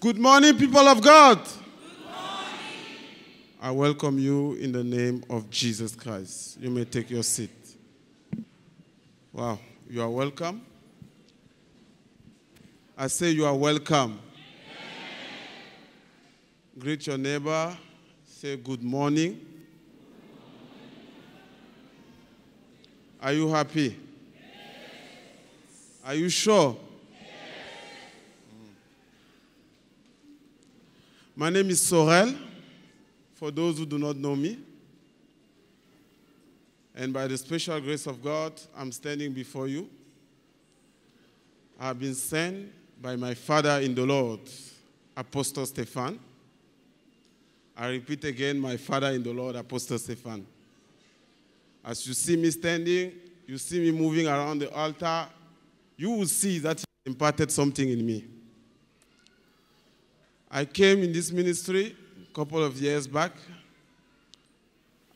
Good morning, people of God. I welcome you in the name of Jesus Christ. You may take your seat. Wow, you are welcome. I say you are welcome. Greet your neighbor. Say good morning. Are you happy? Are you sure? My name is Sorel, for those who do not know me. And by the special grace of God, I'm standing before you. I have been sent by my father in the Lord, Apostle Stephan. I repeat again, my father in the Lord, Apostle Stephan. As you see me standing, you see me moving around the altar, you will see that he imparted something in me. I came in this ministry a couple of years back.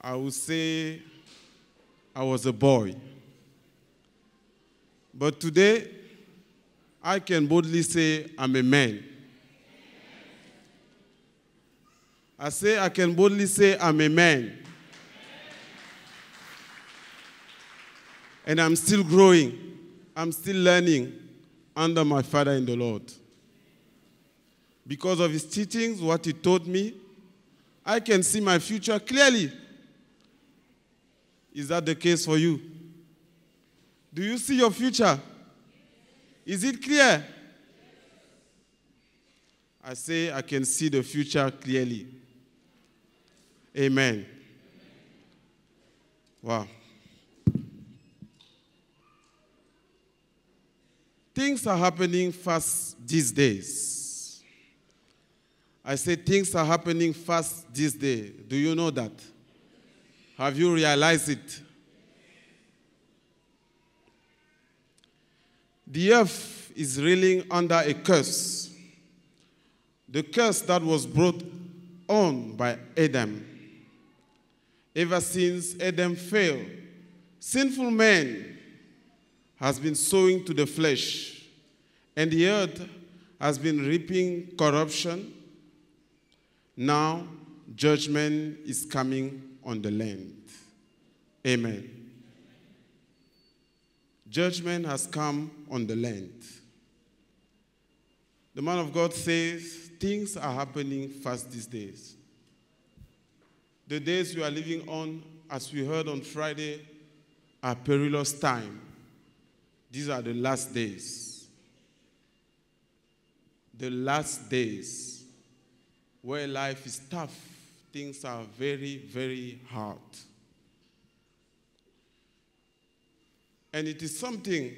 I would say I was a boy. But today, I can boldly say I'm a man. I say I can boldly say I'm a man. And I'm still growing. I'm still learning under my Father in the Lord. Because of his teachings, what he taught me, I can see my future clearly. Is that the case for you? Do you see your future? Is it clear? I say I can see the future clearly. Amen. Wow. Things are happening fast these days. I say things are happening fast these days. Do you know that? Have you realized it? The earth is reeling under a curse. The curse that was brought on by Adam. Ever since Adam fell, sinful man has been sowing to the flesh, and the earth has been reaping corruption. Now, judgment is coming on the land. Amen. Judgment has come on the land. The man of God says, things are happening fast these days. The days we are living on, as we heard on Friday, are perilous time. These are the last days. The last days where life is tough. Things are very, very hard. And it is something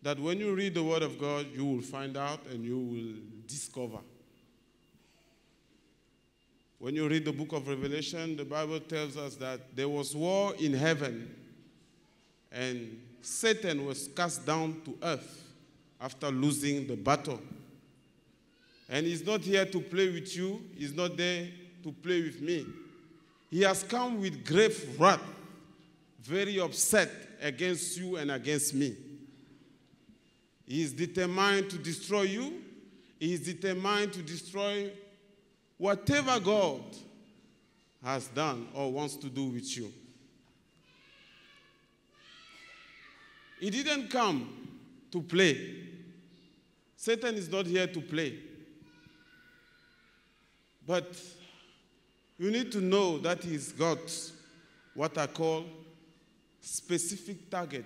that when you read the Word of God, you will find out and you will discover. When you read the book of Revelation, the Bible tells us that there was war in heaven, and Satan was cast down to earth after losing the battle. And he's not here to play with you. He's not there to play with me. He has come with great wrath, very upset against you and against me. He is determined to destroy you. He is determined to destroy whatever God has done or wants to do with you. He didn't come to play. Satan is not here to play. But you need to know that he's got what I call specific target.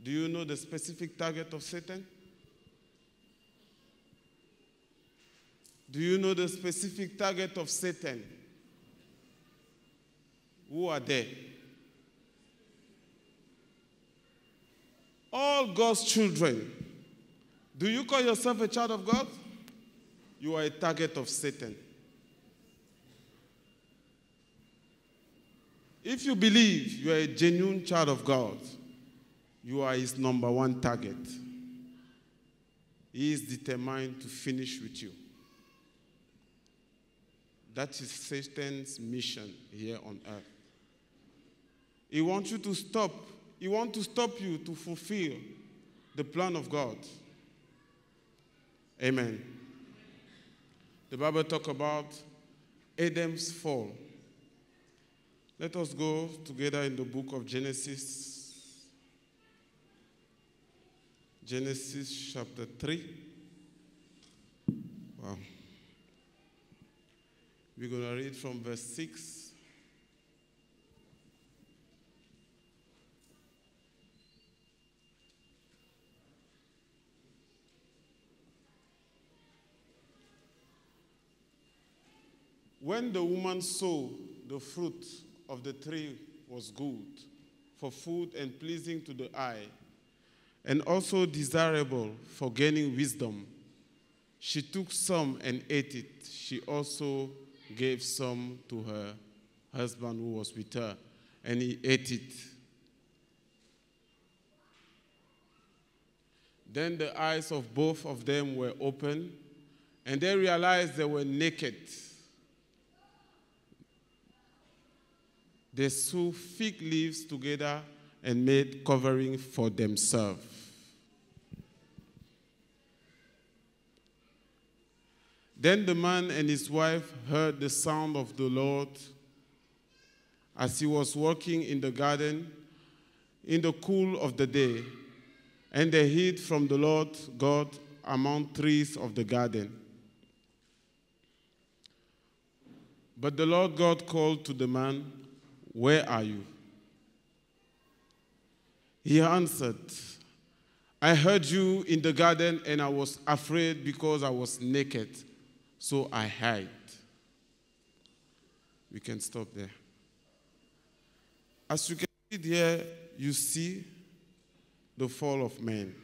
Do you know the specific target of Satan? Do you know the specific target of Satan? Who are they? All God's children. Do you call yourself a child of God? You are a target of Satan. If you believe you are a genuine child of God, you are his number one target. He is determined to finish with you. That is Satan's mission here on earth. He wants you to stop. He wants to stop you to fulfill the plan of God. Amen. The Bible talks about Adam's fall. Let us go together in the book of Genesis. Genesis chapter 3. Wow. We're going to read from verse 6. When the woman saw the fruit of the tree was good for food and pleasing to the eye, and also desirable for gaining wisdom, she took some and ate it. She also gave some to her husband who was with her, and he ate it. Then the eyes of both of them were opened, and they realized they were naked. They sewed fig leaves together and made covering for themselves. Then the man and his wife heard the sound of the Lord as he was walking in the garden in the cool of the day, and they hid from the Lord God among trees of the garden. But the Lord God called to the man, "Where are you?" He answered, "I heard you in the garden, and I was afraid because I was naked, so I hid." We can stop there. As you can see here, you see the fall of man.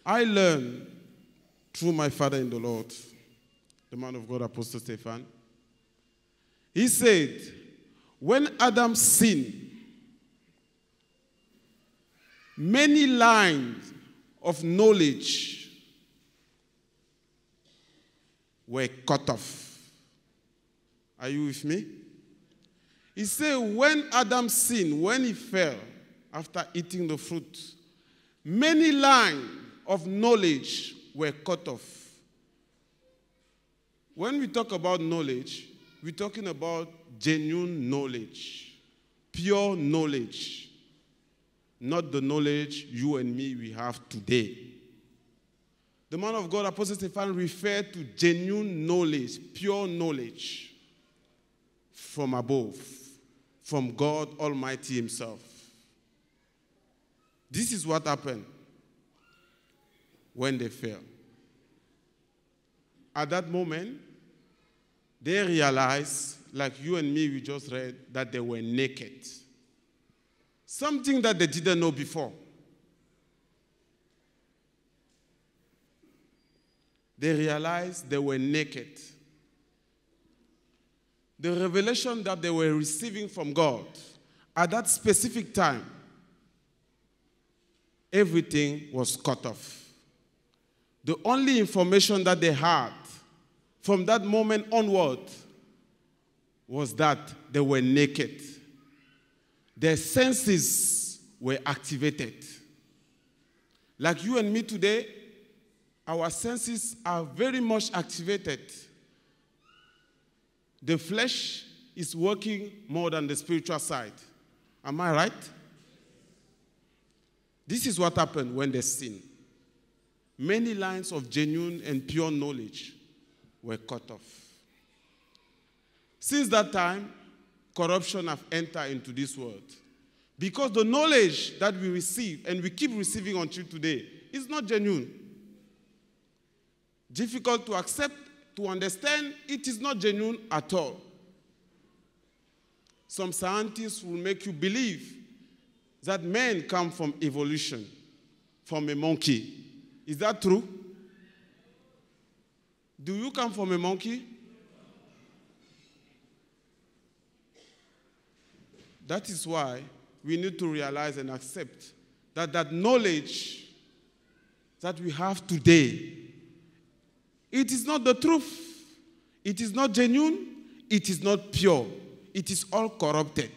I learned through my father in the Lord, the man of God, Apostle Stephan. He said, when Adam sinned, many lines of knowledge were cut off. Are you with me? He said, when Adam sinned, when he fell after eating the fruit, many lines of knowledge were cut off. When we talk about knowledge, we're talking about genuine knowledge, pure knowledge, not the knowledge you and me we have today. The man of God, Apostle Stephan, referred to genuine knowledge, pure knowledge from above, from God Almighty himself. This is what happened when they fell. At that moment, they realized, like you and me, we just read, that they were naked. Something that they didn't know before. They realized they were naked. The revelation that they were receiving from God at that specific time, everything was cut off. The only information that they had from that moment onward was that they were naked. Their senses were activated. Like you and me today, our senses are very much activated. The flesh is working more than the spiritual side. Am I right? This is what happened when they sinned. Many lines of genuine and pure knowledge were cut off. Since that time, corruption has entered into this world. Because the knowledge that we receive and we keep receiving until today is not genuine. Difficult to accept, to understand, it is not genuine at all. Some scientists will make you believe that men come from evolution, from a monkey. Is that true? Do you come from a monkey? That is why we need to realize and accept that that knowledge that we have today, it is not the truth. It is not genuine. It is not pure. It is all corrupted.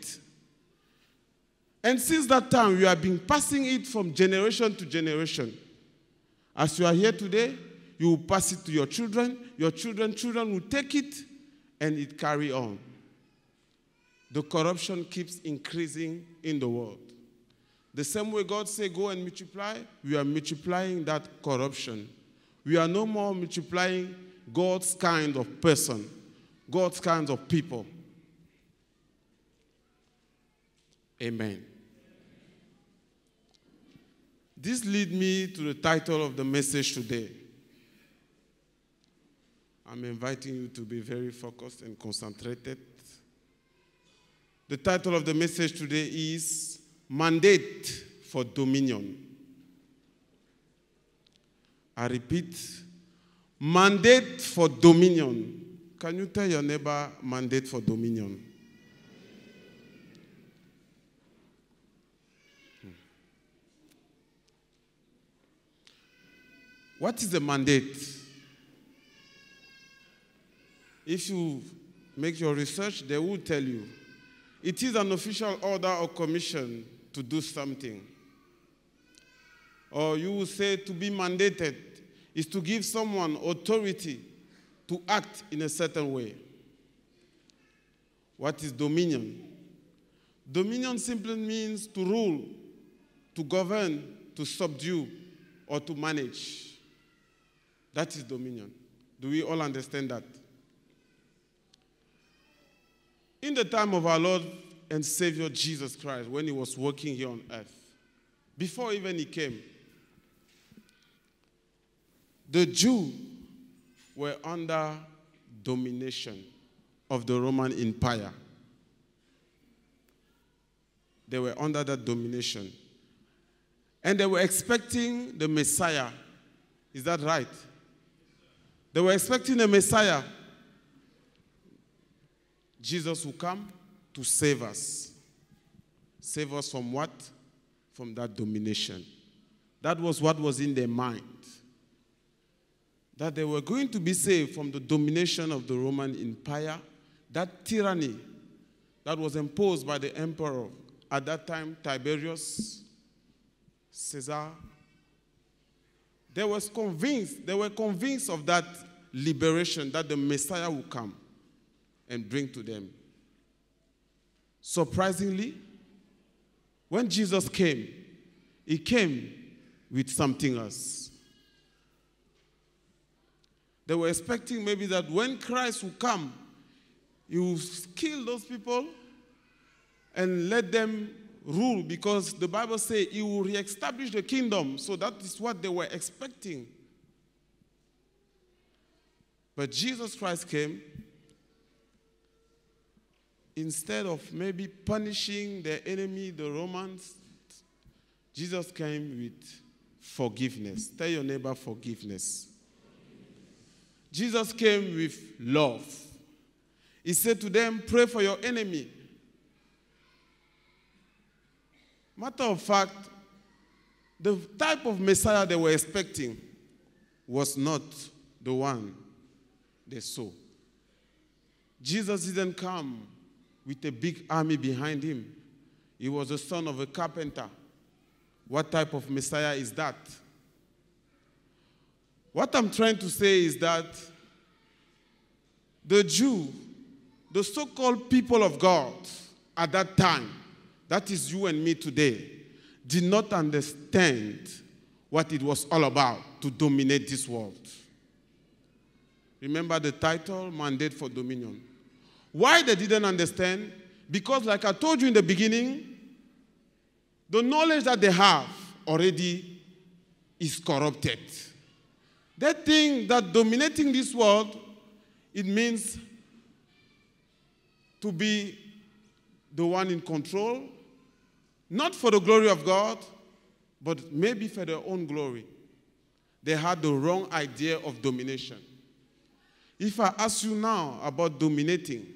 And since that time, we have been passing it from generation to generation. As you are here today, you will pass it to your children will take it, and it carry on. The corruption keeps increasing in the world. The same way God said, go and multiply, we are multiplying that corruption. We are no more multiplying God's kind of person, God's kind of people. Amen. This leads me to the title of the message today. I'm inviting you to be very focused and concentrated. The title of the message today is Mandate for Dominion. I repeat, mandate for dominion. Can you tell your neighbor, mandate for dominion? What is a mandate? If you make your research, they will tell you. It is an official order or commission to do something. Or you will say to be mandated is to give someone authority to act in a certain way. What is dominion? Dominion simply means to rule, to govern, to subdue, or to manage. That is dominion. Do we all understand that? In the time of our Lord and Savior Jesus Christ, when he was working here on earth, before even he came, the Jews were under domination of the Roman Empire. They were under that domination. And they were expecting the Messiah. Is that right? They were expecting a Messiah. Jesus will come to save us. Save us from what? From that domination. That was what was in their mind. That they were going to be saved from the domination of the Roman Empire, that tyranny that was imposed by the emperor at that time, Tiberius, Caesar. They were convinced of that liberation, that the Messiah would come and bring to them. Surprisingly, when Jesus came, he came with something else. They were expecting maybe that when Christ will come, he will kill those people and let them rule, because the Bible says he will reestablish the kingdom. So that is what they were expecting. But Jesus Christ came. Instead of maybe punishing their enemy, the Romans, Jesus came with forgiveness. Tell your neighbor, forgiveness. Jesus came with love. He said to them, pray for your enemy. Matter of fact, the type of Messiah they were expecting was not the one they saw. Jesus didn't come with a big army behind him. He was the son of a carpenter. What type of Messiah is that? What I'm trying to say is that the Jew, the so-called people of God at that time, that is you and me today, did not understand what it was all about to dominate this world. Remember the title, Mandate for Dominion. Why they didn't understand? Because like I told you in the beginning, the knowledge that they have already is corrupted. They think that dominating this world, it means to be the one in control, not for the glory of God, but maybe for their own glory. They had the wrong idea of domination. If I ask you now about dominating,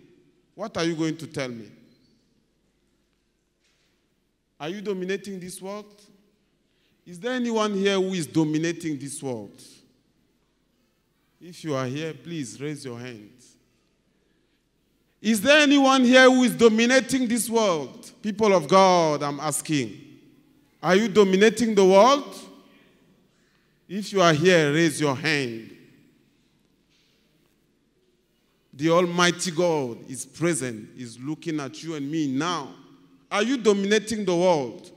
what are you going to tell me? Are you dominating this world? Is there anyone here who is dominating this world? If you are here, please raise your hand. Is there anyone here who is dominating this world? People of God, I'm asking. Are you dominating the world? If you are here, raise your hand. The Almighty God is present, is looking at you and me now. Are you dominating the world?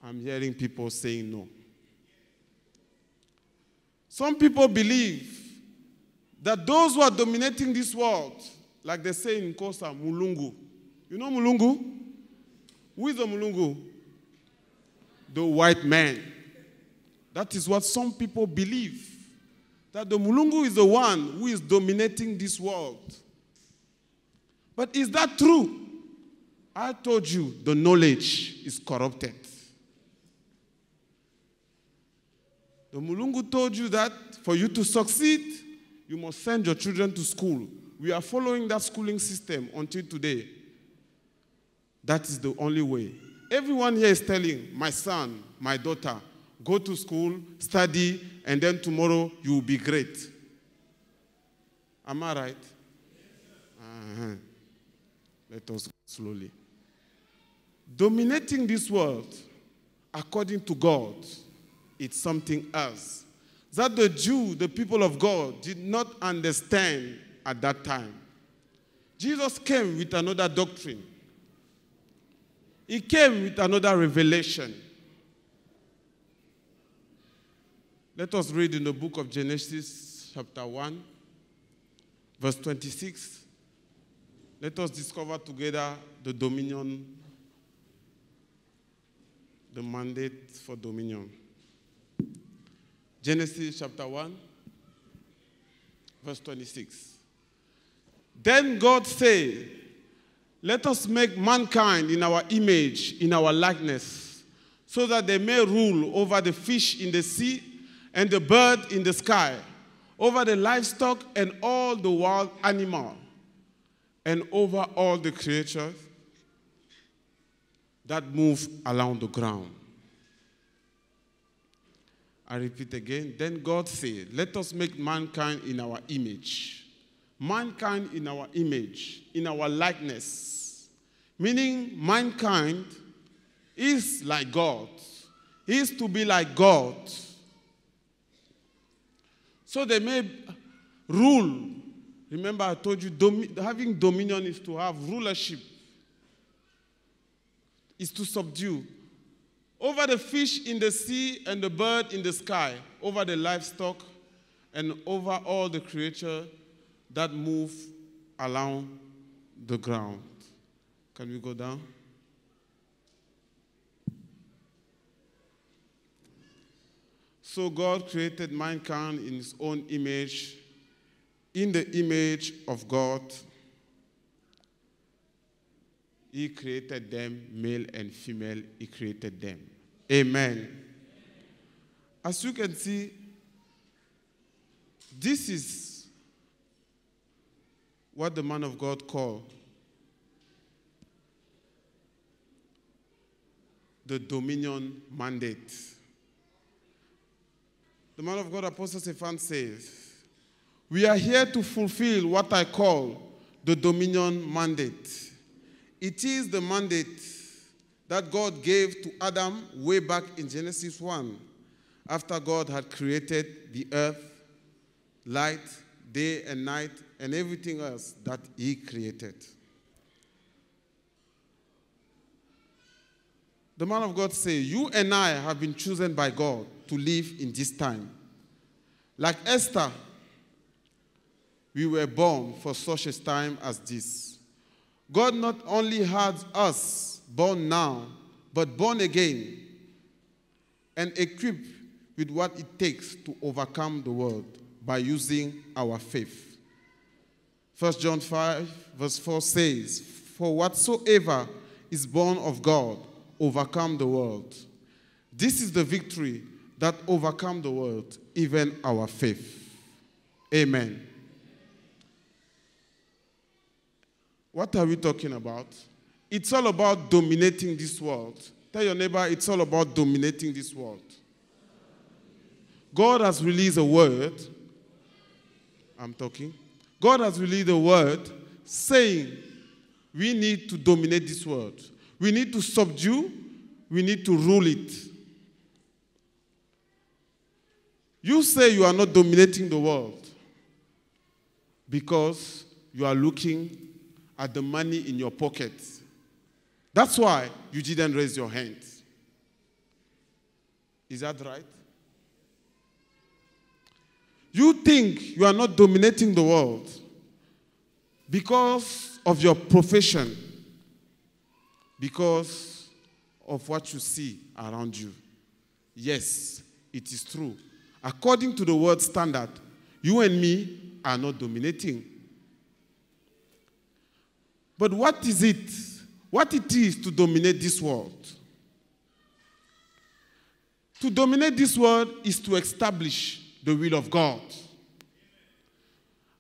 I'm hearing people saying no. Some people believe that those who are dominating this world, like they say in Kosa, Mulungu. You know Mulungu? Who is the Mulungu? The white man. That is what some people believe. That the Mulungu is the one who is dominating this world. But is that true? I told you the knowledge is corrupted. The Mulungu told you that for you to succeed, you must send your children to school. We are following that schooling system until today. That is the only way. Everyone here is telling my son, my daughter, go to school, study, and then tomorrow you will be great. Am I right? Let us go slowly. Dominating this world, according to God, it's something else. That the Jew, the people of God, did not understand at that time. Jesus came with another doctrine. He came with another revelation. Let us read in the book of Genesis, chapter 1, verse 26. Let us discover together the dominion, the mandate for dominion. Genesis chapter 1, verse 26. Then God said, let us make mankind in our image, in our likeness, so that they may rule over the fish in the sea and the bird in the sky, over the livestock and all the wild animal, and over all the creatures that move along the ground. I repeat again. Then God said, let us make mankind in our image. Mankind in our image, in our likeness. Meaning mankind is like God. He is to be like God. So they may rule. Remember I told you having dominion is to have rulership. Is to subdue. Over the fish in the sea and the bird in the sky, over the livestock and over all the creatures that move along the ground. Can we go down? So God created mankind in his own image. In the image of God, he created them, male and female, he created them. Amen. As you can see, this is what the man of God called the dominion mandate. The man of God, Apostle Stephan, says, we are here to fulfill what I call the dominion mandate. It is the mandate that God gave to Adam way back in Genesis 1, after God had created the earth, light, day and night, and everything else that he created. The man of God says, you and I have been chosen by God to live in this time. Like Esther, we were born for such a time as this. God not only had us born now, but born again and equipped with what it takes to overcome the world by using our faith. 1 John 5 verse 4 says, for whatsoever is born of God overcome the world. This is the victory that overcome the world, even our faith. Amen. What are we talking about? It's all about dominating this world. Tell your neighbor, it's all about dominating this world. God has released a word. I'm talking. God has released a word saying we need to dominate this world. We need to subdue. We need to rule it. You say you are not dominating the world because you are looking at the money in your pocket. That's why you didn't raise your hand. Is that right? You think you are not dominating the world because of your profession, because of what you see around you. Yes, it is true. According to the world standard, you and me are not dominating. But what is it? What it is to dominate this world? To dominate this world is to establish the will of God.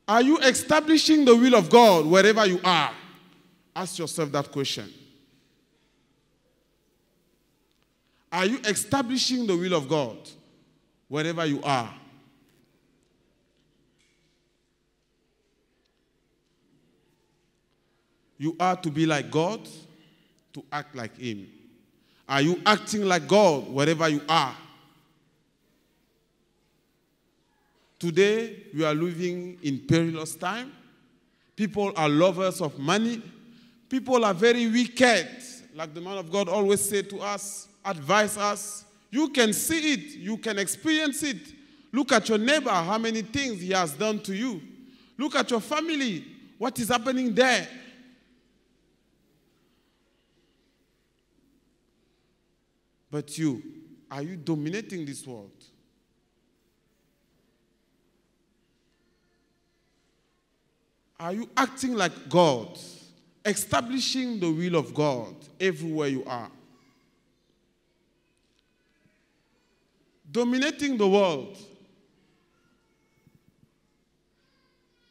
Are you establishing the will of God wherever you are? Ask yourself that question. Are you establishing the will of God wherever you are? You are to be like God, to act like him. Are you acting like God wherever you are? Today, we are living in perilous time. People are lovers of money. People are very wicked. Like the man of God always said to us, advise us. You can see it. You can experience it. Look at your neighbor, how many things he has done to you. Look at your family, what is happening there. But you, are you dominating this world? Are you acting like God, establishing the will of God everywhere you are? Dominating the world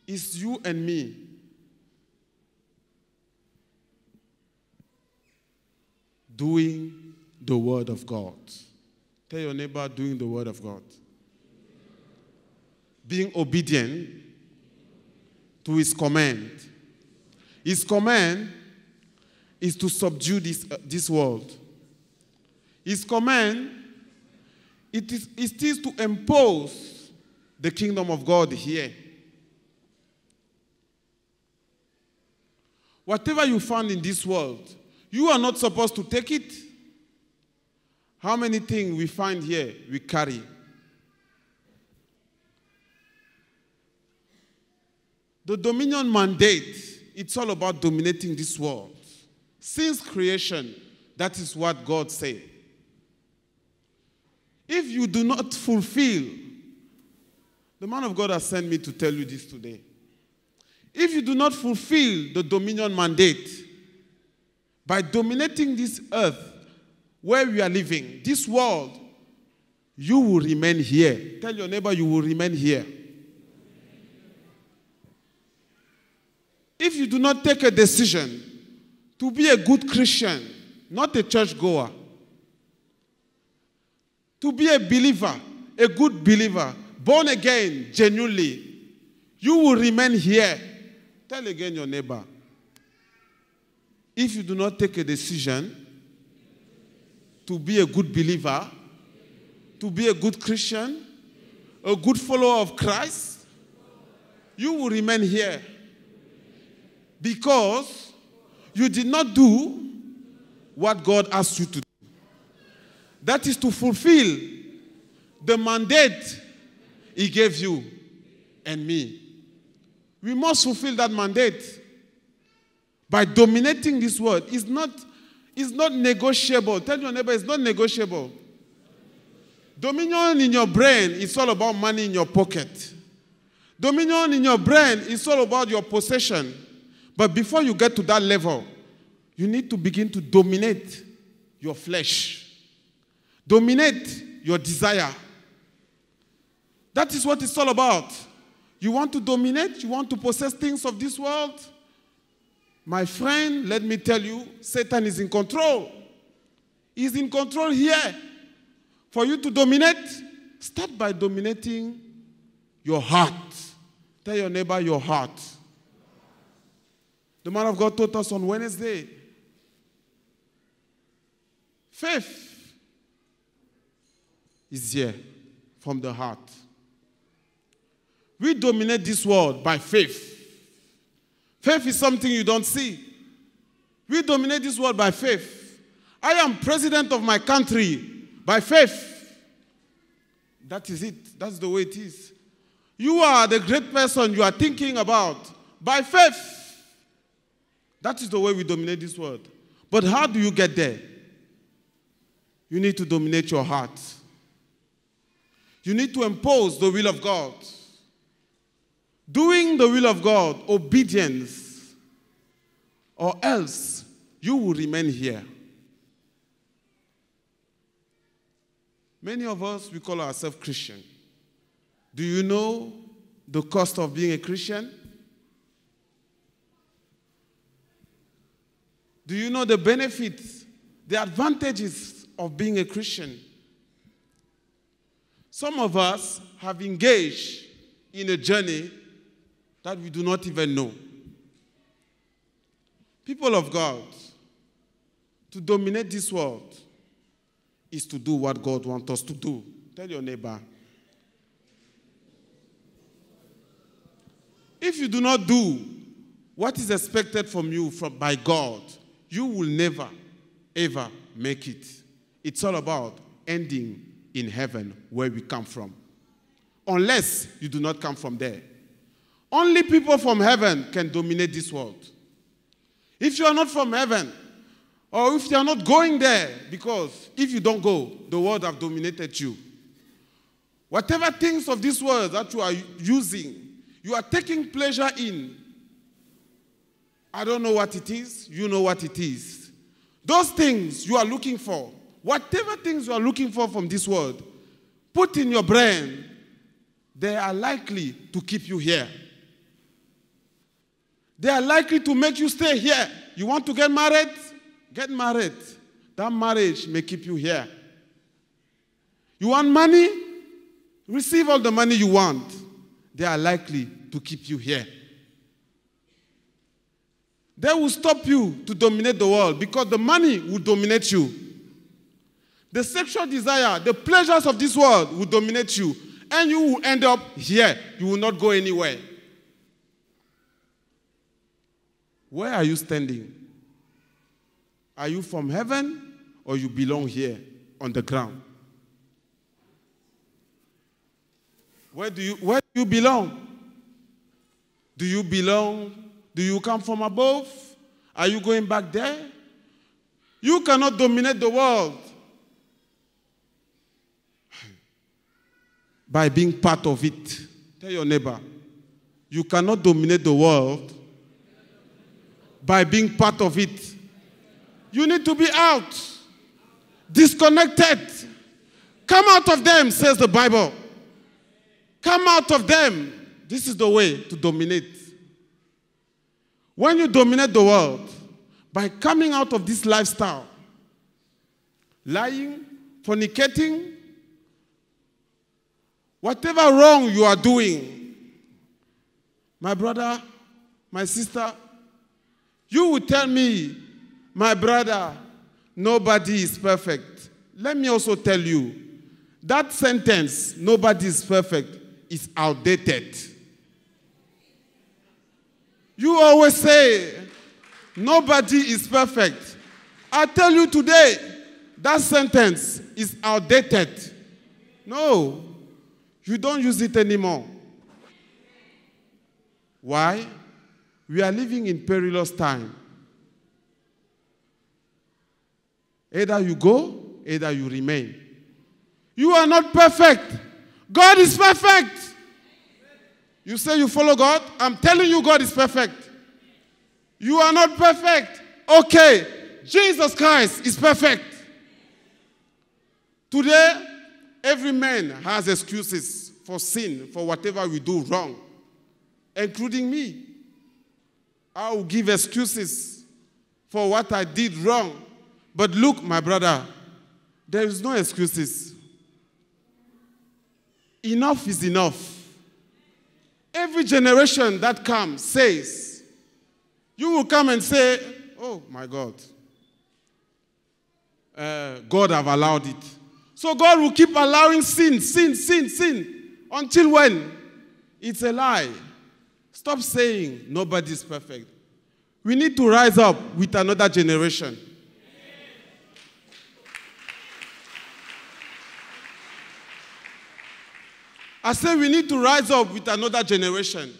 is you and me. Doing the word of God. Tell your neighbor, doing the word of God. Being obedient to his command. His command is to subdue this world. His command, it is to impose the kingdom of God here. Whatever you find in this world, you are not supposed to take it. How many things we find here, we carry? The dominion mandate, it's all about dominating this world. Since creation, that is what God said. If you do not fulfill, the man of God has sent me to tell you this today. If you do not fulfill the dominion mandate, by dominating this earth where we are living, this world, you will remain here. Tell your neighbor, you will remain here. If you do not take a decision to be a good Christian, not a churchgoer, to be a believer, a good believer, born again, genuinely, you will remain here. Tell again your neighbor. If you do not take a decision to be a good believer, to be a good Christian, a good follower of Christ, you will remain here. Because you did not do what God asked you to do. That is to fulfill the mandate he gave you and me. We must fulfill that mandate by dominating this world. It's not negotiable. Tell your neighbor, it's not negotiable. Dominion in your brain is all about money in your pocket. Dominion in your brain is all about your possession. But before you get to that level, you need to begin to dominate your flesh. Dominate your desire. That is what it's all about. You want to dominate? You want to possess things of this world? My friend, let me tell you, Satan is in control. He's in control here. For you to dominate, start by dominating your heart. Tell your neighbor your heart. The man of God taught us on Wednesday. Faith is here from the heart. We dominate this world by faith. Faith is something you don't see. We dominate this world by faith. I am president of my country by faith. That is it. That's the way it is. You are the great person you are thinking about by faith. That is the way we dominate this world. But how do you get there? You need to dominate your heart. You need to impose the will of God. Doing the will of God, obedience, or else you will remain here. Many of us, we call ourselves Christian. Do you know the cost of being a Christian? Do you know the benefits, the advantages of being a Christian? Some of us have engaged in a journey that we do not even know. People of God, to dominate this world is to do what God wants us to do. Tell your neighbor. If you do not do what is expected from you by God, you will never, ever make it. It's all about ending in heaven where we come from. Unless you do not come from there. Only people from heaven can dominate this world. If you are not from heaven, or if you are not going there, because if you don't go, the world have dominated you. Whatever things of this world that you are using, you are taking pleasure in, I don't know what it is. You know what it is. Those things you are looking for, whatever things you are looking for from this world, put in your brain, they are likely to keep you here. They are likely to make you stay here. You want to get married? Get married. That marriage may keep you here. You want money? Receive all the money you want. They are likely to keep you here. They will stop you to dominate the world because the money will dominate you. The sexual desire, the pleasures of this world will dominate you. And you will end up here. You will not go anywhere. Where are you standing? Are you from heaven or you belong here on the ground? Where do you belong? Do you belong? Do you come from above? Are you going back there? You cannot dominate the world by being part of it. Tell your neighbor, you cannot dominate the world by being part of it. You need to be out, disconnected. Come out of them, says the Bible. Come out of them. This is the way to dominate. When you dominate the world, by coming out of this lifestyle, lying, fornicating, whatever wrong you are doing, my brother, my sister, you will tell me, my brother, nobody is perfect. Let me also tell you, that sentence, nobody is perfect, is outdated. You always say, nobody is perfect. I tell you today, that sentence is outdated. No, you don't use it anymore. Why? We are living in perilous time. Either you go, either you remain. You are not perfect. God is perfect. You say you follow God? I'm telling you God is perfect. You are not perfect. Okay, Jesus Christ is perfect. Today, every man has excuses for sin, for whatever we do wrong, including me. I will give excuses for what I did wrong. But look, my brother, there is no excuses. Enough is enough. Every generation that comes says, you will come and say, oh my God, God have allowed it. So God will keep allowing sin. Until when? It's a lie. Stop saying nobody is perfect. We need to rise up with another generation. I say we need to rise up with another generation.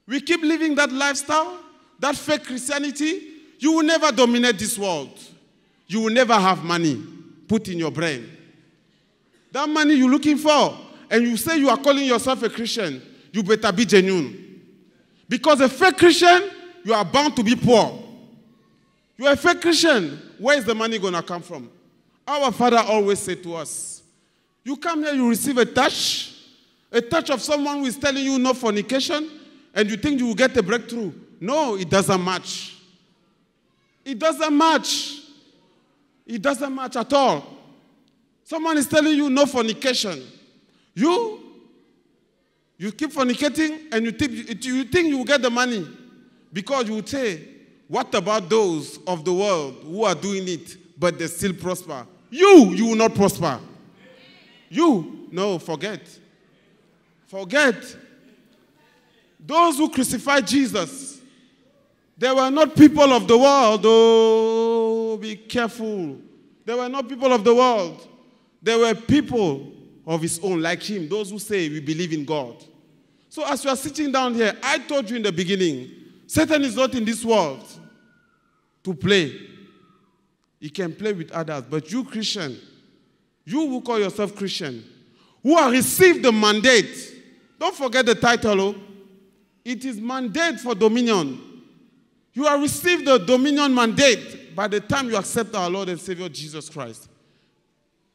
We keep living that lifestyle, that fake Christianity, you will never dominate this world. You will never have money put in your brain. That money you're looking for, and you say you are calling yourself a Christian, you better be genuine. Because a fake Christian, you are bound to be poor. You are a fake Christian, where is the money going to come from? Our father always said to us, you come here, you receive a touch of someone who is telling you no fornication, and you think you will get a breakthrough. No, it doesn't match. It doesn't match. It doesn't match at all. Someone is telling you no fornication. You keep fornicating, and you think you will get the money. Because you would say, what about those of the world who are doing it, but they still prosper? You will not prosper. No, forget. Forget. Those who crucified Jesus, they were not people of the world. Oh, be careful. They were not people of the world. They were people of his own, like him, those who say we believe in God. So as you are sitting down here, I told you in the beginning, Satan is not in this world to play. He can play with others, but you Christian, you who call yourself Christian, who have received the mandate, don't forget the title, it is mandate for dominion. You have received the dominion mandate by the time you accept our Lord and Savior Jesus Christ.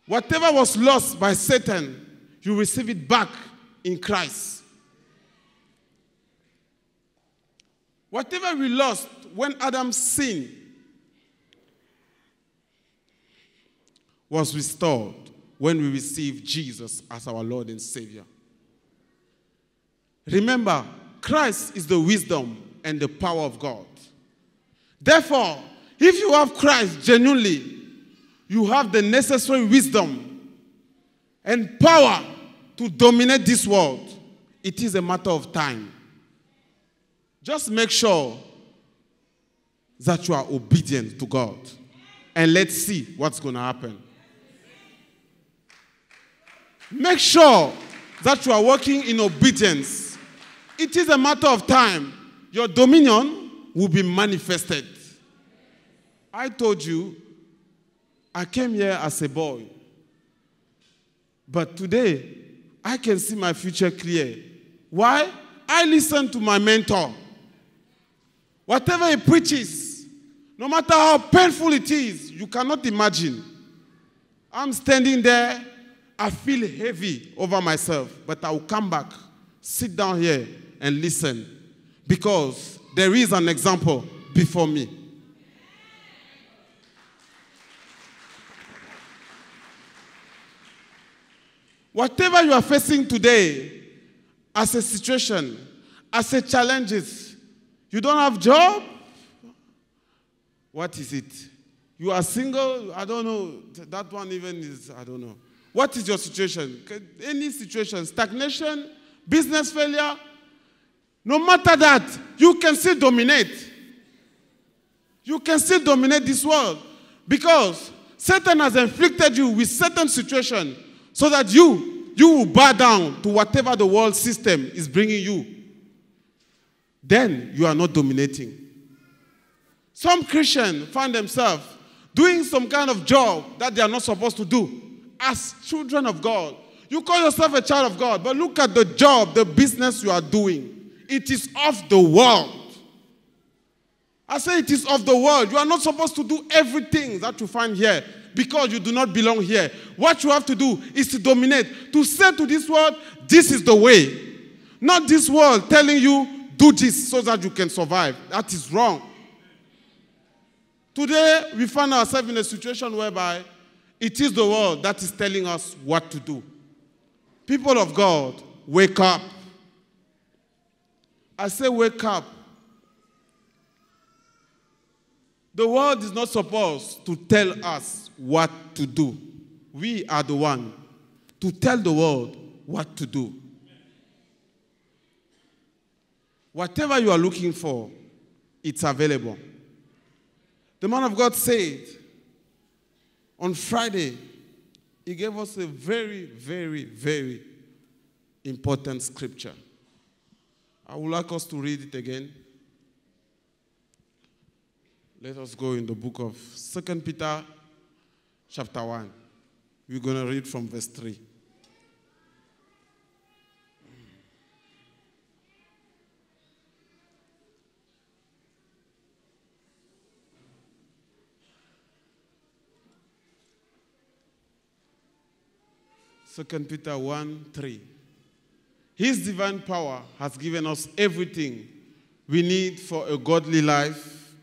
Whatever was lost by Satan, you receive it back in Christ. Whatever we lost when Adam sinned was restored when we received Jesus as our Lord and Savior. Remember, Christ is the wisdom and the power of God. Therefore, if you have Christ genuinely, you have the necessary wisdom and power to dominate this world. It is a matter of time. Just make sure that you are obedient to God. And let's see what's going to happen. Make sure that you are working in obedience. It is a matter of time. Your dominion will be manifested. I told you, I came here as a boy. But today, I can see my future clear. Why? I listen to my mentor. Whatever he preaches, no matter how painful it is, you cannot imagine. I'm standing there, I feel heavy over myself, but I will come back, sit down here and listen, because there is an example before me. Whatever you are facing today as a situation, as a challenges, you don't have job? What is it? You are single? I don't know. That one even is, I don't know. What is your situation? Any situation, stagnation, business failure? No matter that, you can still dominate. You can still dominate this world. Because Satan has inflicted you with certain situation so that you will bow down to whatever the world system is bringing you. Then you are not dominating. Some Christians find themselves doing some kind of job that they are not supposed to do. As children of God, you call yourself a child of God, but look at the job, the business you are doing. It is of the world. I say it is of the world. You are not supposed to do everything that you find here because you do not belong here. What you have to do is to dominate. To say to this world, this is the way. Not this world telling you, do this so that you can survive. That is wrong. Today, we find ourselves in a situation whereby it is the world that is telling us what to do. People of God, wake up. I say wake up. The world is not supposed to tell us what to do. We are the one to tell the world what to do. Whatever you are looking for, it's available. The man of God said on Friday, he gave us a very, very, very important scripture. I would like us to read it again. Let us go in the book of 2 Peter chapter 1. We're going to read from verse 3. Second Peter 1:3. His divine power has given us everything we need for a godly life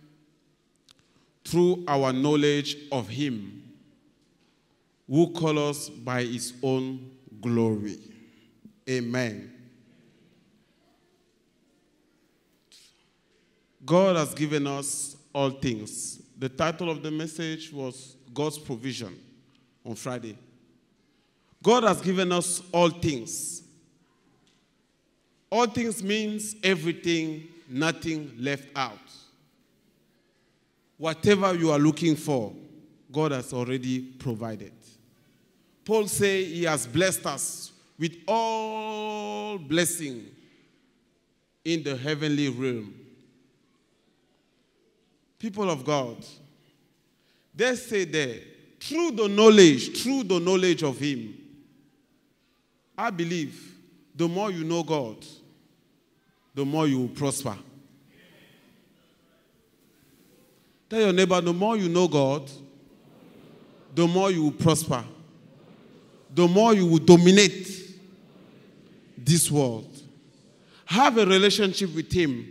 through our knowledge of him who called us by his own glory. Amen. God has given us all things. The title of the message was God's provision on Friday. God has given us all things. All things means everything, nothing left out. Whatever you are looking for, God has already provided. Paul says he has blessed us with all blessing in the heavenly realm. People of God, they say there, through the knowledge of him, I believe the more you know God, the more you will prosper. Tell your neighbor, the more you know God, the more you will prosper. The more you will dominate this world. Have a relationship with Him.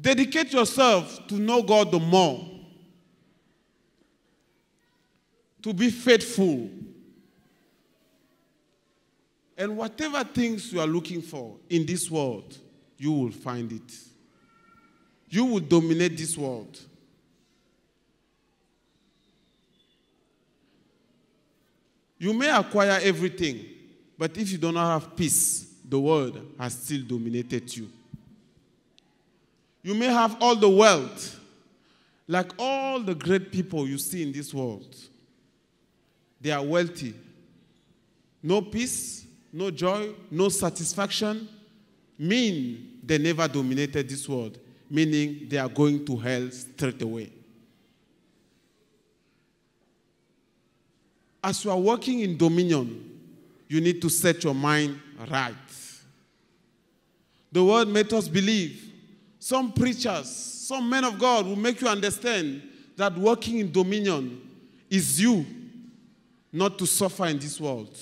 Dedicate yourself to know God the more. To be faithful. And whatever things you are looking for in this world, you will find it. You will dominate this world. You may acquire everything, but if you do not have peace, the world has still dominated you. You may have all the wealth, like all the great people you see in this world. They are wealthy. No peace, no joy, no satisfaction, mean they never dominated this world, meaning they are going to hell straight away. As you are working in dominion, you need to set your mind right. The word made us believe. Some preachers, some men of God will make you understand that working in dominion is you not to suffer in this world.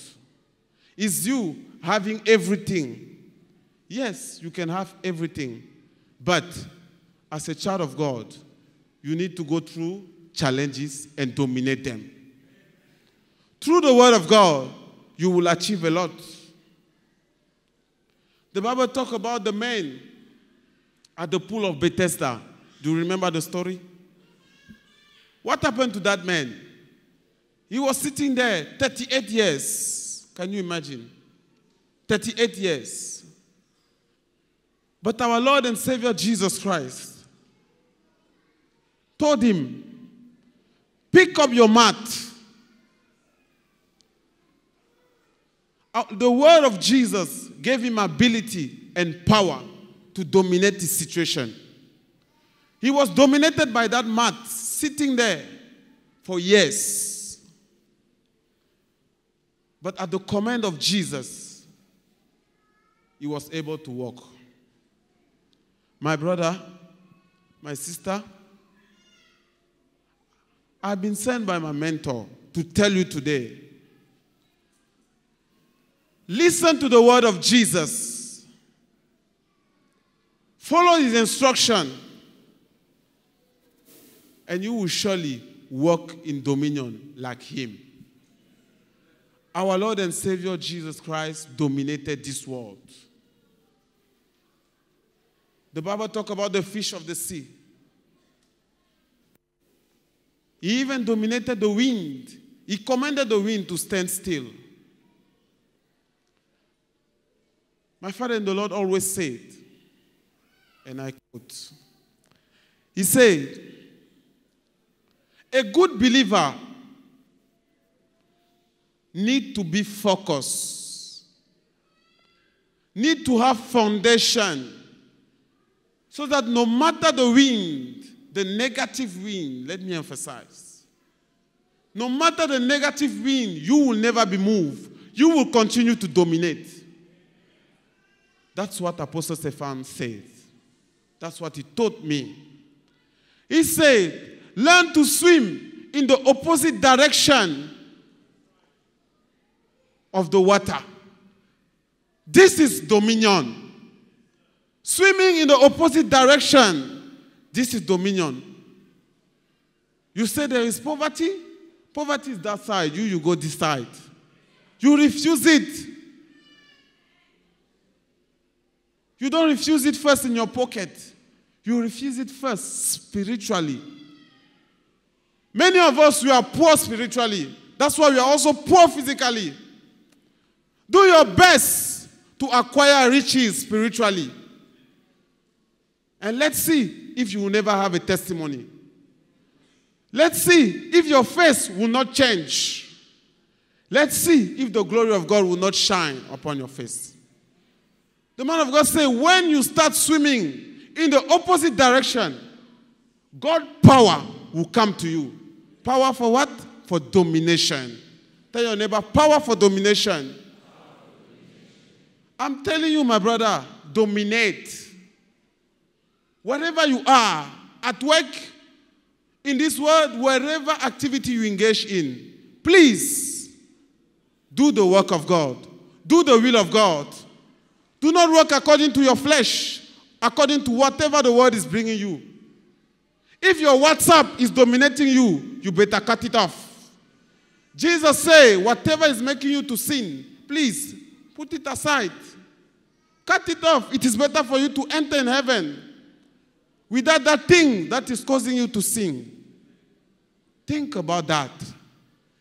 Is you having everything. Yes, you can have everything. But as a child of God, you need to go through challenges and dominate them. Through the word of God, you will achieve a lot. The Bible talks about the man at the pool of Bethesda. Do you remember the story? What happened to that man? He was sitting there 38 years. Can you imagine? 38 years. But our Lord and Savior Jesus Christ told him, pick up your mat. The word of Jesus gave him ability and power to dominate the situation. He was dominated by that mat, sitting there for years. But at the command of Jesus, he was able to walk. My brother, my sister, I've been sent by my mentor to tell you today, listen to the word of Jesus. Follow his instruction. And you will surely walk in dominion like him. Our Lord and Savior Jesus Christ dominated this world. The Bible talks about the fish of the sea. He even dominated the wind. He commanded the wind to stand still. My father in the Lord always said, and I quote, he said, a good believer need to be focused, need to have foundation, so that no matter the wind, the negative wind, let me emphasize, no matter the negative wind, you will never be moved. You will continue to dominate. That's what Apostle Stephan said. That's what he taught me. He said, learn to swim in the opposite direction of the water. This is dominion. Swimming in the opposite direction, this is dominion. You say there is poverty? Poverty is that side. You go this side. You refuse it. You don't refuse it first in your pocket. You refuse it first spiritually. Many of us, we are poor spiritually. That's why we are also poor physically. Do your best to acquire riches spiritually. And let's see if you will never have a testimony. Let's see if your face will not change. Let's see if the glory of God will not shine upon your face. The man of God said, when you start swimming in the opposite direction, God's power will come to you. Power for what? For domination. Tell your neighbor, power for domination. I'm telling you, my brother, dominate. Wherever you are, at work, in this world, wherever activity you engage in, please do the work of God. Do the will of God. Do not work according to your flesh, according to whatever the world is bringing you. If your WhatsApp is dominating you, you better cut it off. Jesus said, whatever is making you to sin, please put it aside. Cut it off. It is better for you to enter in heaven without that thing that is causing you to sin. Think about that.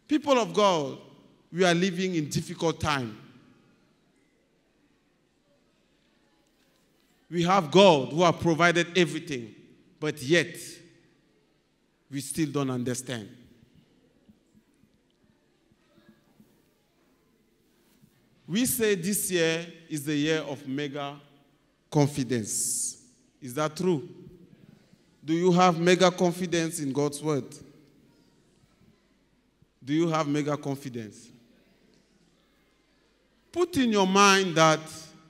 People of God, we are living in difficult time. We have God who has provided everything, but yet we still don't understand. We say this year is the year of mega confidence. Is that true? Do you have mega confidence in God's word? Do you have mega confidence? Put in your mind that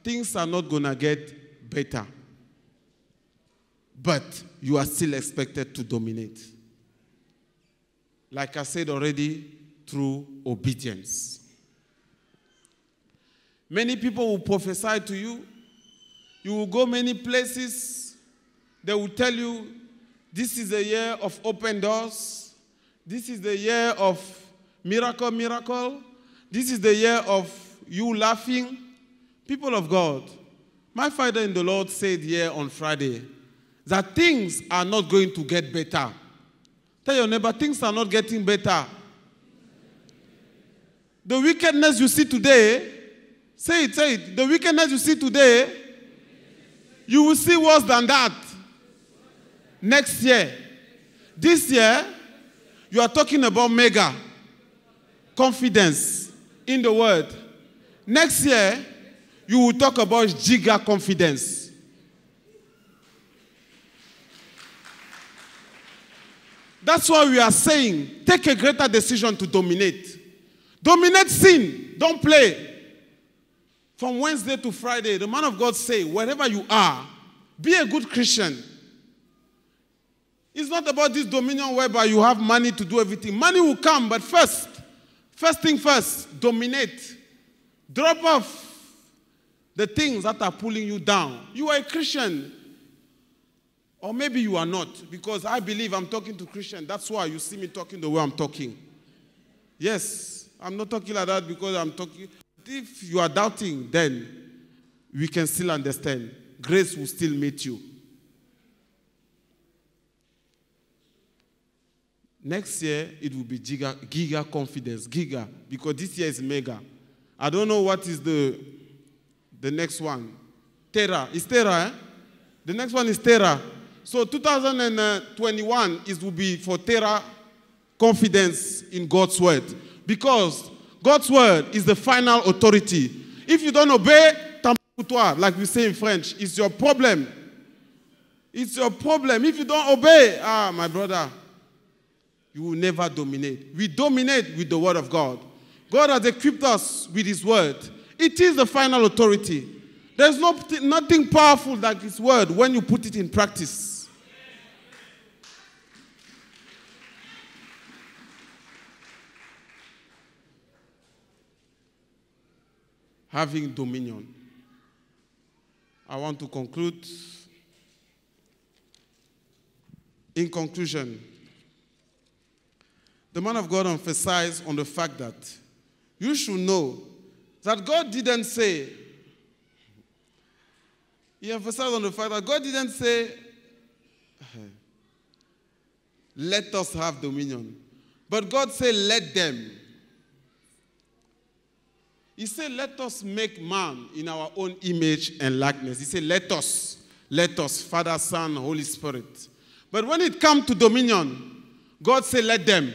things are not going to get better, but you are still expected to dominate. Like I said already, through obedience. Many people will prophesy to you. You will go many places. They will tell you, this is the year of open doors. This is the year of miracle, miracle. This is the year of you laughing. People of God, my father in the Lord said here on Friday that things are not going to get better. Tell your neighbor, things are not getting better. The wickedness you see today, say it. The wickedness you see today, you will see worse than that next year. This year, you are talking about mega confidence in the word. Next year, you will talk about giga confidence. That's why we are saying, take a greater decision to dominate. Dominate sin. Don't play. From Wednesday to Friday, the man of God say, wherever you are, be a good Christian. It's not about this dominion whereby you have money to do everything. Money will come, but first thing first, dominate. Drop off the things that are pulling you down. You are a Christian. Or maybe you are not, because I believe I'm talking to Christians. That's why you see me talking the way I'm talking. Yes, I'm not talking like that because I'm talking. If you are doubting, then we can still understand. Grace will still meet you. Next year, it will be giga confidence. Giga, because this year is mega. I don't know what is the next one. Terra. It's Terra, eh? The next one is Terra. So 2021 will be for Terra confidence in God's word. Because God's word is the final authority. If you don't obey, like we say in French, it's your problem. It's your problem. If you don't obey, my brother, you will never dominate. We dominate with the word of God. God has equipped us with his word. It is the final authority. There's nothing powerful like his word when you put it in practice. Having dominion. I want to conclude. In conclusion, the man of God emphasized on the fact that you should know that God didn't say, he emphasized on the fact that God didn't say, let us have dominion. But God said, let them. He said, let us make man in our own image and likeness. He said, let us, Father, Son, Holy Spirit. But when it comes to dominion, God said, let them.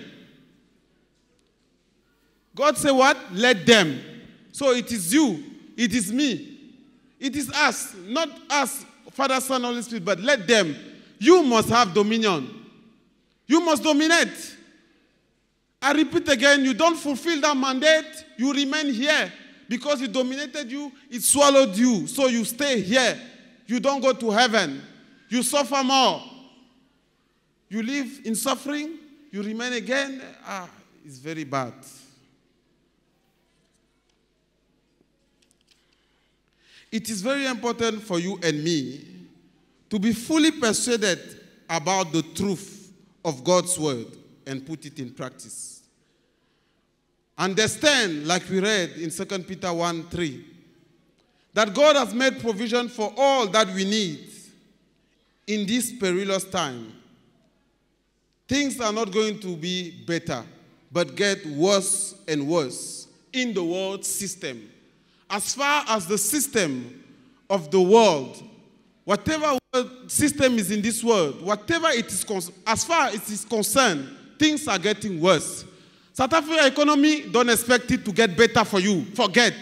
God said what? Let them. So it is you, it is me, it is us, not us, Father, Son, Holy Spirit, but let them. You must have dominion. You must dominate. I repeat again, you don't fulfill that mandate, you remain here. Because it dominated you, it swallowed you. So you stay here. You don't go to heaven. You suffer more. You live in suffering, you remain again. It's very bad. It is very important for you and me to be fully persuaded about the truth of God's word and put it in practice. Understand, like we read in 2 Peter 1:3, that God has made provision for all that we need in this perilous time. Things are not going to be better, but get worse and worse in the world system. As far as the system of the world, whatever system is in this world, whatever it is, as far as it is concerned, things are getting worse. South Africa economy, don't expect it to get better for you. Forget.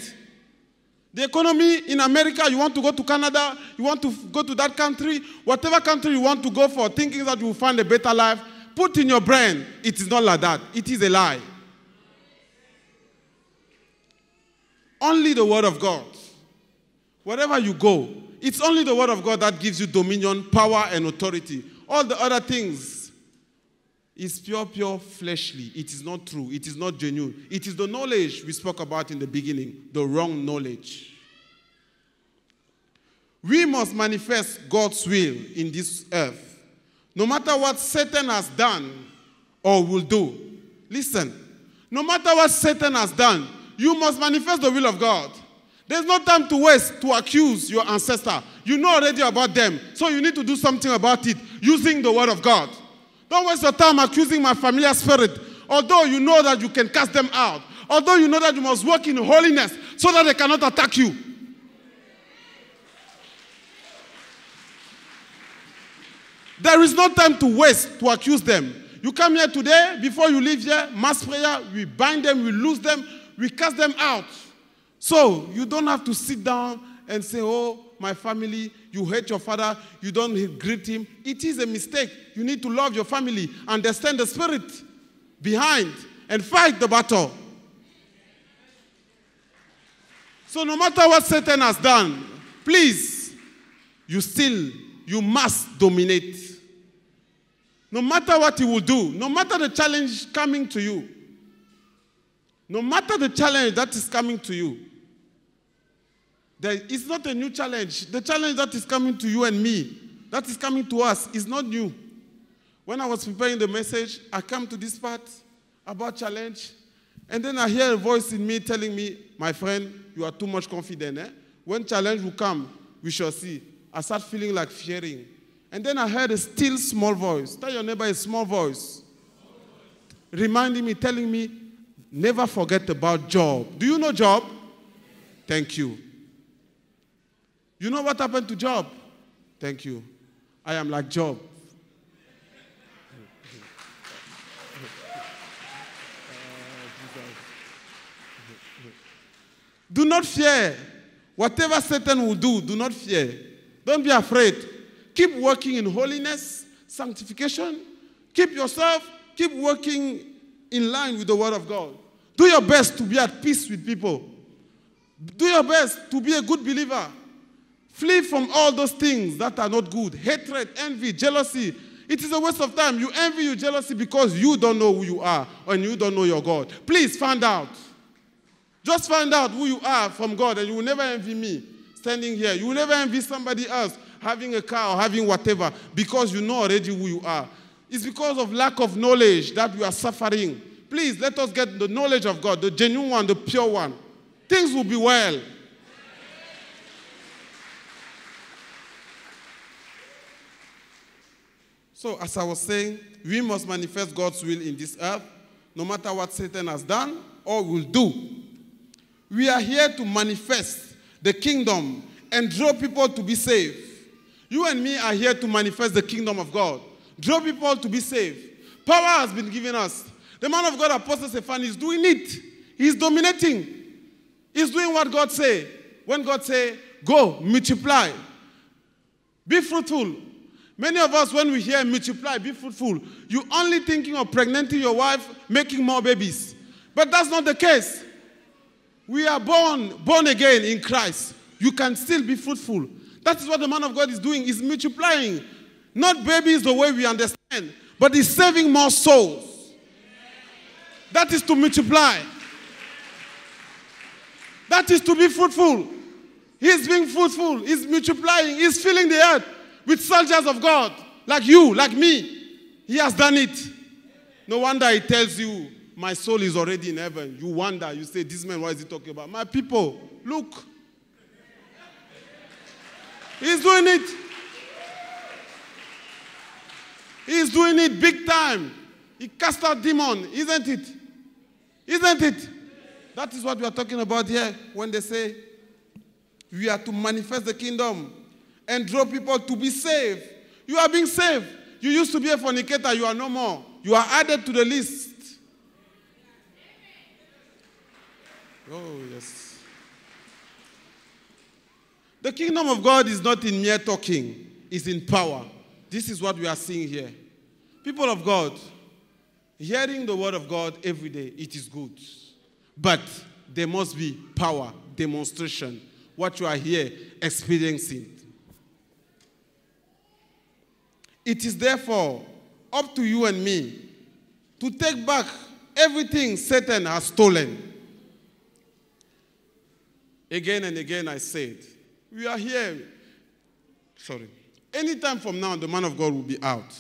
The economy in America, you want to go to Canada, you want to go to that country, whatever country you want to go for, thinking that you will find a better life, put in your brain, it is not like that. It is a lie. Only the word of God. Wherever you go, it's only the word of God that gives you dominion, power, and authority. All the other things is pure fleshly. It is not true. It is not genuine. It is the knowledge we spoke about in the beginning, the wrong knowledge. We must manifest God's will in this earth, no matter what Satan has done or will do. Listen, no matter what Satan has done, you must manifest the will of God. There's no time to waste to accuse your ancestor. You know already about them, so you need to do something about it using the word of God. Don't waste your time accusing my familiar spirit, although you know that you can cast them out, although you know that you must work in holiness so that they cannot attack you. There is no time to waste to accuse them. You come here today, before you leave here, mass prayer, we bind them, we loose them, we cast them out. So you don't have to sit down and say, oh, my family, you hate your father, you don't greet him. It is a mistake. You need to love your family, understand the spirit behind, and fight the battle. So no matter what Satan has done, please, you must dominate. No matter what he will do, no matter the challenge coming to you, no matter the challenge that is coming to you, it's not a new challenge. The challenge that is coming to you and me, that is coming to us, is not new. When I was preparing the message, I come to this part about challenge, and then I hear a voice in me telling me, my friend, you are too much confident. When challenge will come, we shall see. I start feeling like fearing. And then I heard a still small voice. Tell your neighbor a small voice. Reminding me, telling me, never forget about Job. Do you know Job? Thank you. You know what happened to Job? Thank you. I am like Job. Do not fear. Whatever Satan will do, do not fear. Don't be afraid. Keep working in holiness, sanctification. Keep working in line with the word of God. Do your best to be at peace with people. Do your best to be a good believer. Flee from all those things that are not good. Hatred, envy, jealousy. It is a waste of time. You envy, you jealousy because you don't know who you are and you don't know your God. Please find out. Just find out who you are from God, and you will never envy me standing here. You will never envy somebody else having a car or having whatever because you know already who you are. It's because of lack of knowledge that we are suffering. Please, let us get the knowledge of God, the genuine one, the pure one. Things will be well. So, as I was saying, we must manifest God's will in this earth, no matter what Satan has done or will do. We are here to manifest the kingdom and draw people to be saved. You and me are here to manifest the kingdom of God. Draw people to be saved. Power has been given us. The man of God, Apostle Stephan, is doing it. He's dominating. He's doing what God say. When God say, go, multiply, be fruitful. Many of us, when we hear multiply, be fruitful, you're only thinking of pregnanting your wife, making more babies. But that's not the case. We are born again in Christ. You can still be fruitful. That is what the man of God is doing. He's multiplying. Not babies the way we understand, but he's saving more souls. That is to multiply. That is to be fruitful. He's being fruitful. He's multiplying. He's filling the earth with soldiers of God, like you, like me. He has done it. No wonder he tells you, my soul is already in heaven. You wonder. You say, this man, what is he talking about? My people, look. He's doing it. He's doing it big time. He cast out demon, isn't it? Isn't it? That is what we are talking about here when they say we are to manifest the kingdom and draw people to be saved. You are being saved. You used to be a fornicator. You are no more. You are added to the list. Oh, yes. The kingdom of God is not in mere talking. It's in power. This is what we are seeing here. People of God, hearing the word of God every day, it is good. But there must be power, demonstration, what you are here experiencing. It is therefore up to you and me to take back everything Satan has stolen. Again and again I said, we are here. Anytime from now, the man of God will be out.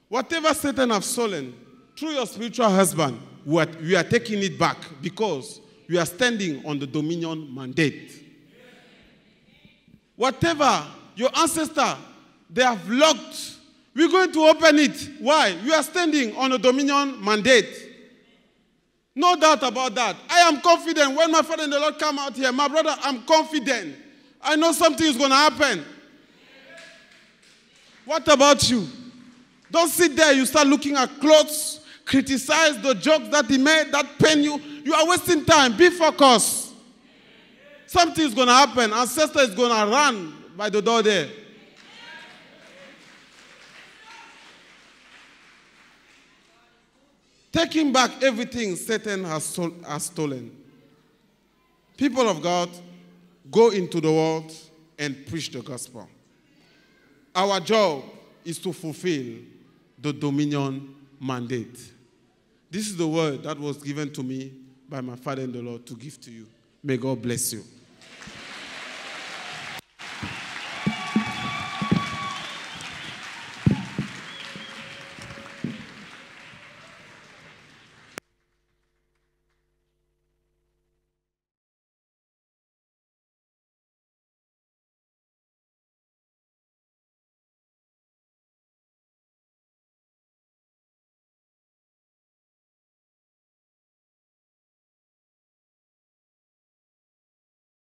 Whatever Satan has stolen, through your spiritual husband, we are taking it back because we are standing on the dominion mandate. Whatever your ancestor, they have locked, we're going to open it. Why? We are standing on a dominion mandate. No doubt about that. I am confident when my father and the Lord come out here, my brother, I'm confident. I know something is going to happen. What about you? Don't sit there, you start looking at clothes, criticize the jokes that he made, that pain you. You are wasting time. Be focused. Something is going to happen. Ancestor is going to run by the door there. Taking back everything Satan has stolen. People of God, go into the world and preach the gospel. Our job is to fulfill the dominion mandate. This is the word that was given to me by my Father in the Lord to give to you. May God bless you.